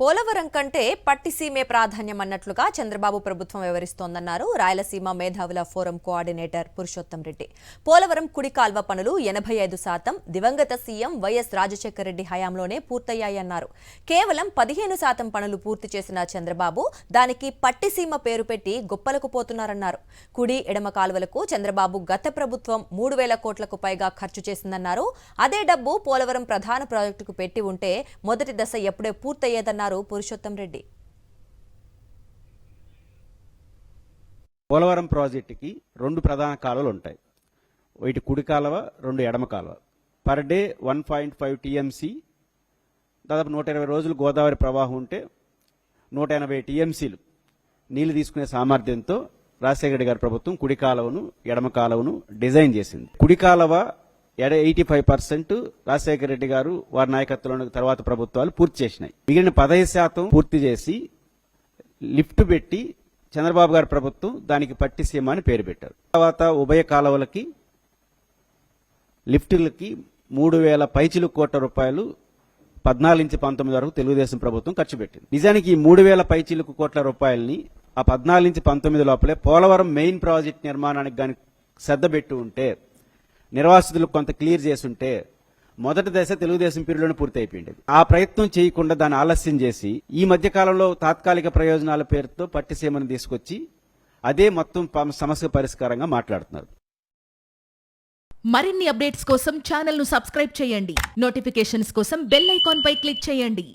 పోలవరం కంటే పట్టిసీమే ప్రాధాన్యం అన్నట్లుగా చంద్రబాబు ప్రభుత్వం వ్యవహరిస్తోందన్నారు రాయలసీమ మేధావుల ఫోరం కోఆర్డినేటర్ పురుషోత్తం రెడ్డి. పోలవరం కుడి కాల్వ పనులు 85% దివంగత సీఎం వైఎస్ రాజశేఖర రెడ్డి హయాంలోనే పూర్తయ్యాయన్నారు. కేవలం 15% పనులు పూర్తి చేసిన చంద్రబాబు దానికి పట్టిసీమ పేరు పెట్టి గొప్పలకు పోతున్నారన్నారు. కుడి ఎడమ కాలువలకు చంద్రబాబు గత ప్రభుత్వం 3,000 కోట్లకు పైగా ఖర్చు చేసిందన్నారు. అదే డబ్బు పోలవరం ప్రధాన ప్రాజెక్టుకు పెట్టి ఉంటే మొదటి దశ ఎప్పుడే పూర్తయ్యేదన్నారు పురుషోత్తం రెడ్డి. పోలవరం ప్రాజెక్టుకి 2 ప్రధాన కాలువలు ఉంటాయి. ఒకటి కుడి కాలువ, 2 ఎడమ కాలువ. పర్ డే 1.5 టీఎంసీ, దాదాపు 120 రోజులు గోదావరి ప్రవాహం ఉంటే 180 టీఎంసీలు నీళ్లు తీసుకునే సామర్థ్యంతో రాజశేఖర రెడ్డి గారి ప్రభుత్వం కుడి కాలువను ఎడమ కాలువను డిజైన్ చేసింది. కుడి కాలువ 85% రాజశేఖర రెడ్డి గారు వారి నాయకత్వంలో తర్వాత ప్రభుత్వాలు పూర్తి చేసినాయి. మిగిలిన 15% పూర్తి చేసి లిఫ్ట్ పెట్టి చంద్రబాబు గారి ప్రభుత్వం దానికి పట్టిసీమ అని పేరు పెట్టారు. తర్వాత ఉభయ కాలువలకి లిఫ్టులకి 3,000 పైచిలు కోట్ల రూపాయలు 14 నుంచి 19 వరకు తెలుగుదేశం ప్రభుత్వం ఖర్చు పెట్టింది. నిజానికి ఈ 3,000 పైచిలుకు కోట్ల రూపాయలని ఆ 14 నుంచి 19 లోపలే పోలవరం మెయిన్ ప్రాజెక్ట్ నిర్మాణానికి గాని శ్రద్ధ పెట్టి ఉంటే, నిర్వాసితులకు కొంత క్లియర్ చేసుంటే మొదటి దశ తెలుగుదేశం పీరియడ్లోనే పూర్తి అయిపోయింది. ఆ ప్రయత్నం చేయకుండా దాన్ని ఆలస్యం చేసి ఈ మధ్య కాలంలో తాత్కాలిక ప్రయోజనాల పేరుతో పట్టిసీమను తీసుకొచ్చి అదే మొత్తం సమస్య పరిష్కారంగా మాట్లాడుతున్నారు. మరిన్ని అప్డేట్స్ కోసం ఛానల్ ను సబ్స్క్రైబ్ చేయండి. నోటిఫికేషన్స్ కోసం బెల్ ఐకాన్ పై క్లిక్ చేయండి.